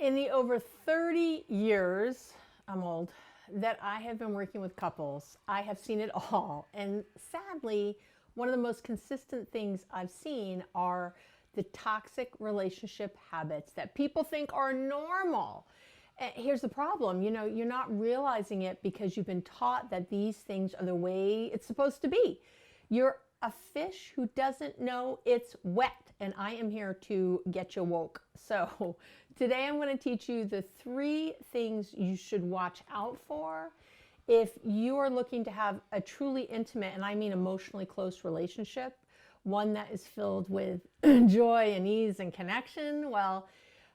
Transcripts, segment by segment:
In the over 30 years, I'm old, that I have been working with couples, I have seen it all. And sadly, one of the most consistent things I've seen are the toxic relationship habits that people think are normal. Here's the problem, you're not realizing it because you've been taught that these things are the way it's supposed to be. You're a fish who doesn't know it's wet, and I am here to get you woke. So today I'm going to teach you the 3 things you should watch out for if you are looking to have a truly intimate, and I mean emotionally close relationship, one that is filled with joy and ease and connection. Well,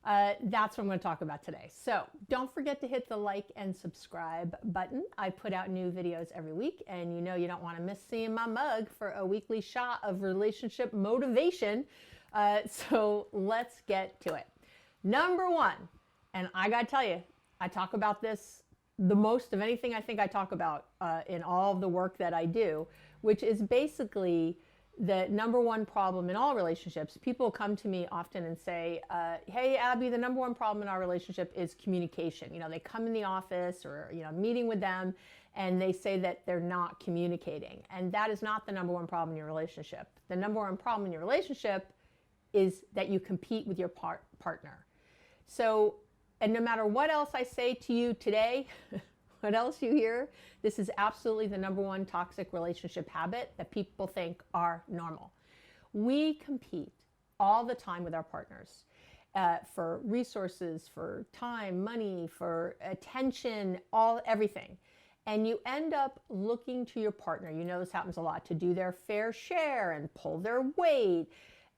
that's what I'm going to talk about today. So don't forget to hit the like and subscribe button. I put out new videos every week, and you don't want to miss seeing my mug for a weekly shot of relationship motivation. So let's get to it. Number 1, and I got to tell you, I talk about this the most of anything I think I talk about in all of the work that I do, which is basically the number 1 problem in all relationships. People come to me often and say, hey, Abby, the number 1 problem in our relationship is communication. They come in the office or, meeting with them, and they say that they're not communicating. And that is not the number 1 problem in your relationship. The number 1 problem in your relationship is that you compete with your partner. So, and no matter what else I say to you today, what else you hear, this is absolutely the number 1 toxic relationship habit that people think are normal. We compete all the time with our partners for resources, for time, money, for attention, everything. And you end up looking to your partner, this happens a lot, to do their fair share and pull their weight.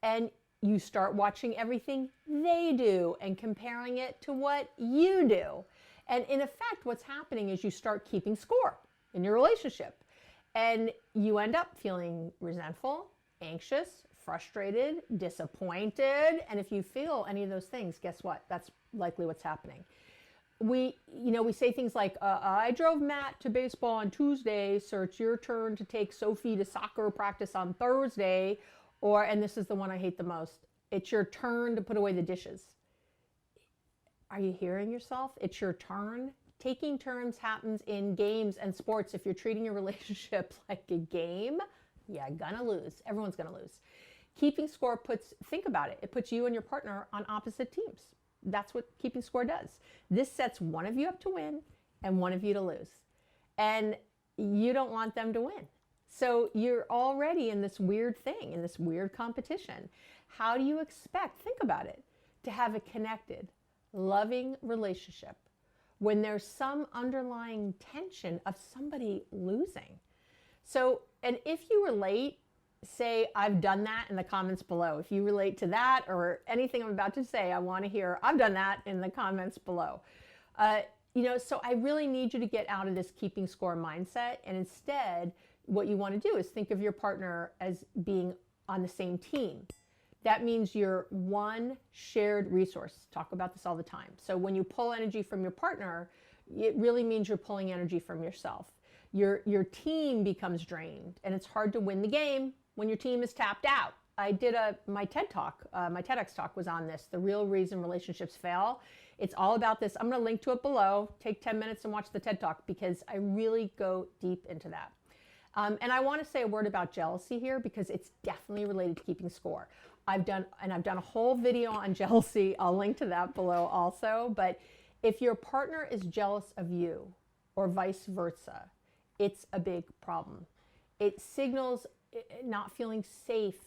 And you start watching everything they do and comparing it to what you do. And in effect, what's happening is you start keeping score in your relationship. And you end up feeling resentful, anxious, frustrated, disappointed. And if you feel any of those things, guess what? That's likely what's happening. We say things like, I drove Matt to baseball on Tuesday, so it's your turn to take Sophie to soccer practice on Thursday. Or, and this is the one I hate the most, it's your turn to put away the dishes. Are you hearing yourself? It's your turn. Taking turns happens in games and sports. If you're treating your relationship like a game, you're gonna lose. Everyone's gonna lose. Keeping score think about it. It puts you and your partner on opposite teams. That's what keeping score does. This sets one of you up to win and one of you to lose. And you don't want them to win. So you're already in this weird thing, in this weird competition. How do you expect, think about it, to have a connected, loving relationship when there's some underlying tension of somebody losing? So, and if you relate, say, I've done that in the comments below. If you relate to that or anything I'm about to say, I want to hear, I've done that in the comments below. So I really need you to get out of this keeping score mindset, and instead, what you want to do is think of your partner as being on the same team. That means you're one shared resource. Talk about this all the time. So when you pull energy from your partner, it really means you're pulling energy from yourself. Your team becomes drained, and it's hard to win the game when your team is tapped out. I did my TED Talk, my TEDx talk was on this, the real reason relationships fail. It's all about this. I'm going to link to it below. Take 10 minutes and watch the TED Talk because I really go deep into that. And I want to say a word about jealousy here because it's definitely related to keeping score. I've done a whole video on jealousy. I'll link to that below also. But if your partner is jealous of you or vice versa, it's a big problem. It signals not feeling safe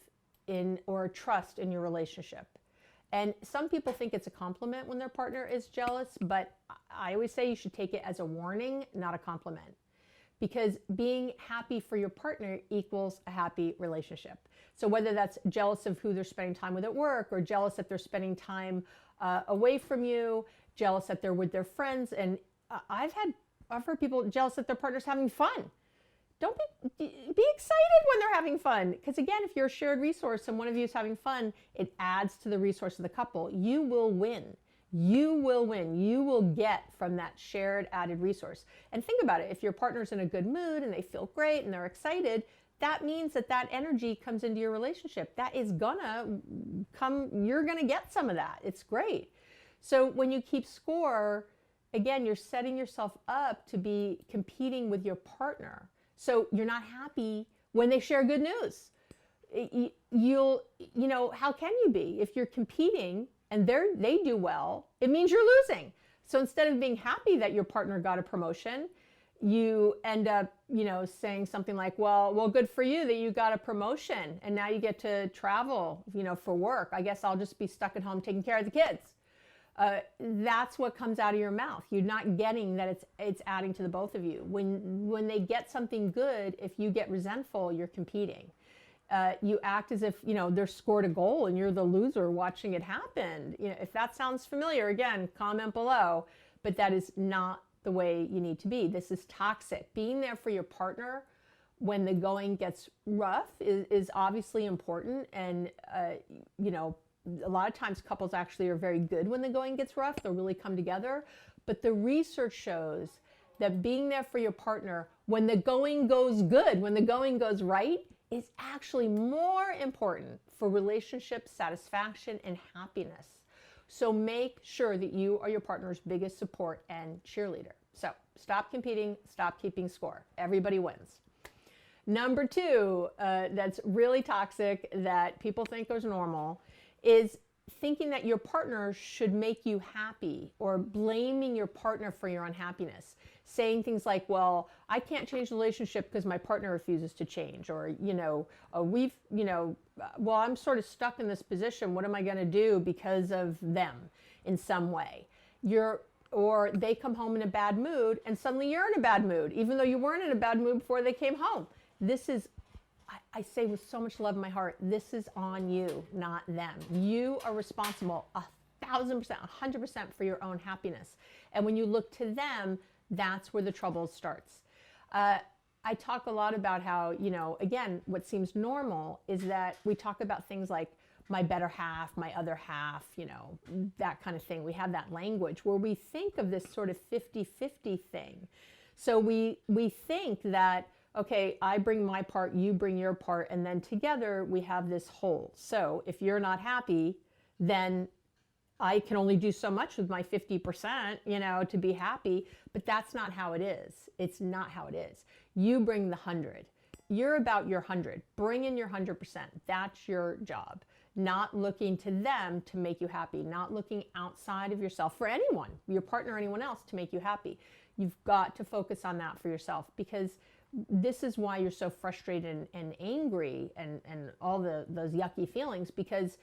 in or trust in your relationship. And some people think it's a compliment when their partner is jealous, but I always say you should take it as a warning, not a compliment. Because being happy for your partner equals a happy relationship. So whether that's jealous of who they're spending time with at work, or jealous that they're spending time away from you, jealous that they're with their friends, and I've heard people jealous that their partner's having fun. Don't be excited when they're having fun. Because again, if you're a shared resource and one of you is having fun, it adds to the resource of the couple. You will win. You will win. You will get from that shared added resource. And think about it. If your partner's in a good mood and they feel great and they're excited, that means that that energy comes into your relationship. That is gonna come, you're gonna get some of that. It's great. So when you keep score, again, you're setting yourself up to be competing with your partner. So you're not happy when they share good news. How can you be? If you're competing and they do well, it means you're losing. So instead of being happy that your partner got a promotion, you end up, saying something like, well, good for you that you got a promotion and now you get to travel, for work. I guess I'll just be stuck at home taking care of the kids. That's what comes out of your mouth. You're not getting that it's adding to the both of you. When they get something good, if you get resentful, you're competing. You act as if, they're scored a goal and you're the loser watching it happen. If that sounds familiar, again, comment below. But that is not the way you need to be. This is toxic. Being there for your partner when the going gets rough is obviously important. And, a lot of times couples actually are very good when the going gets rough. They'll really come together. But the research shows that being there for your partner when the going goes good, when the going goes right, is actually more important for relationship satisfaction and happiness. So make sure that you are your partner's biggest support and cheerleader. So stop competing, stop keeping score. Everybody wins. Number 2, that's really toxic that people think is normal, is thinking that your partner should make you happy or blaming your partner for your unhappiness. Saying things like, well, I can't change the relationship because my partner refuses to change. Or, well, I'm sort of stuck in this position. What am I going to do because of them in some way? Or they come home in a bad mood and suddenly you're in a bad mood, even though you weren't in a bad mood before they came home. This is, I say with so much love in my heart, this is on you, not them. You are responsible 1,000%, 100% for your own happiness. And when you look to them, that's where the trouble starts. I talk a lot about how, again, what seems normal is that we talk about things like my better half, my other half, that kind of thing. We have that language where we think of this sort of 50-50 thing. So we think that, okay, I bring my part, you bring your part, and then together we have this whole. So if you're not happy, then I can only do so much with my 50%, to be happy, but that's not how it is. It's not how it is. You bring the 100. You're about your 100. Bring in your 100%. That's your job. Not looking to them to make you happy, not looking outside of yourself for anyone, your partner or anyone else to make you happy. You've got to focus on that for yourself, because this is why you're so frustrated and angry and all those yucky feelings, because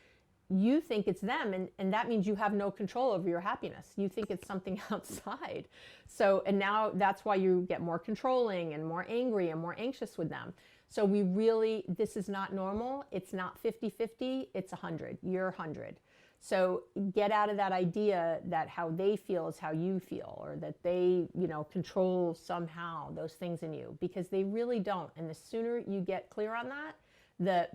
you think it's them, and that means you have no control over your happiness. You think it's something outside. So, and now that's why you get more controlling and more angry and more anxious with them. So this is not normal. It's not 50-50, it's 100. You're 100. So get out of that idea that how they feel is how you feel, or that they, control somehow those things in you, because they really don't. And the sooner you get clear on that, the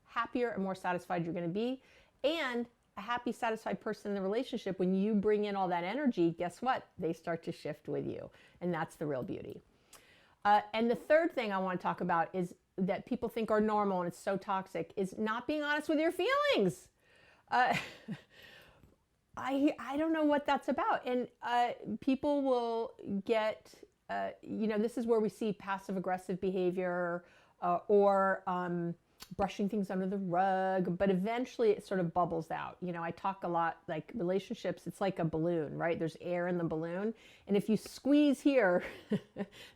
happier and more satisfied you're going to be. And a happy, satisfied person in the relationship, when you bring in all that energy, guess what? They start to shift with you. And that's the real beauty. And the third thing I want to talk about is that people think are normal and it's so toxic, is not being honest with your feelings. I don't know what that's about. And people will get, this is where we see passive aggressive behavior or brushing things under the rug, but eventually it sort of bubbles out. I talk a lot, like relationships, it's like a balloon, right? There's air in the balloon. And if you squeeze here,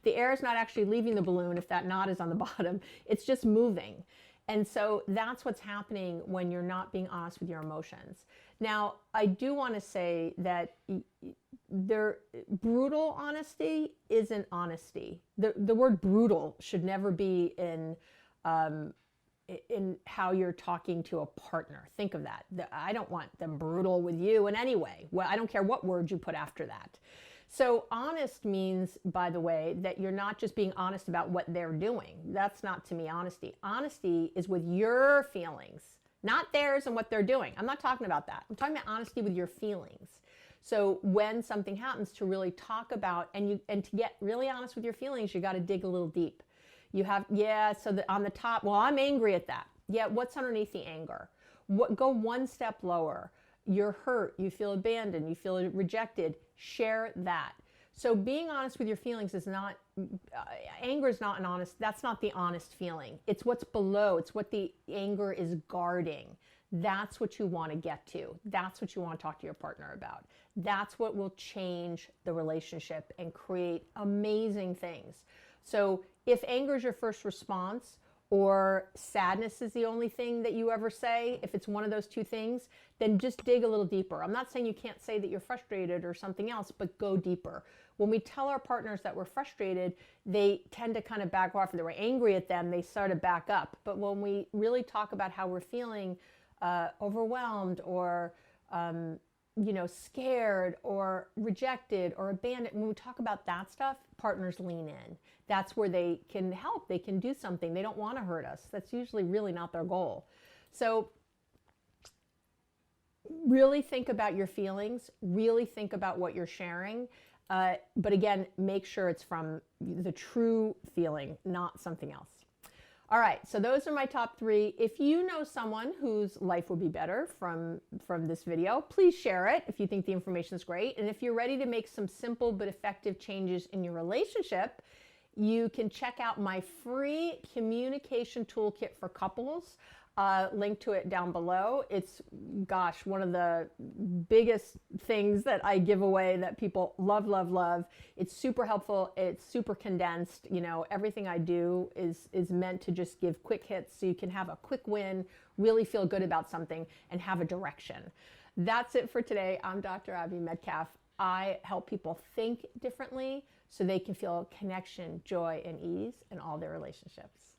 the air is not actually leaving the balloon if that knot is on the bottom. It's just moving. And so that's what's happening when you're not being honest with your emotions. Now, I do want to say that brutal honesty isn't honesty. The word brutal should never be in how you're talking to a partner. Think of that. I don't want them brutal with you in any way. Well, I don't care what word you put after that. So honest means, by the way, that you're not just being honest about what they're doing. That's not, to me, honesty. Honesty is with your feelings, not theirs and what they're doing. I'm not talking about that. I'm talking about honesty with your feelings. So when something happens, to really talk about, and to get really honest with your feelings, you got to dig a little deep. You have, on the top, well, I'm angry at that. Yeah, what's underneath the anger? Go one step lower. you're hurt, you feel abandoned, you feel rejected, share that. So being honest with your feelings is not, anger is not an honest, that's not the honest feeling. It's what's below, it's what the anger is guarding. That's what you want to get to. That's what you want to talk to your partner about. That's what will change the relationship and create amazing things. So if anger is your first response, or sadness is the only thing that you ever say, if it's one of those two things, then just dig a little deeper. I'm not saying you can't say that you're frustrated or something else, but go deeper. When we tell our partners that we're frustrated, they tend to kind of back off. If we're angry at them, they sort of back up. But when we really talk about how we're feeling overwhelmed or scared or rejected or abandoned, when we talk about that stuff, partners lean in. That's where they can help. They can do something. They don't want to hurt us. That's usually really not their goal. So really think about your feelings. Really think about what you're sharing. But again, make sure it's from the true feeling, not something else. All right, so those are my top 3. If you know someone whose life will be better from this video, please share it if you think the information is great. And if you're ready to make some simple but effective changes in your relationship, you can check out my free communication toolkit for couples. Link to it down below. It's, gosh, one of the biggest things that I give away that people love, love, love. It's super helpful. It's super condensed. Everything I do is meant to just give quick hits so you can have a quick win, really feel good about something, and have a direction. That's it for today. I'm Dr. Abby Medcalf. I help people think differently so they can feel connection, joy, and ease in all their relationships.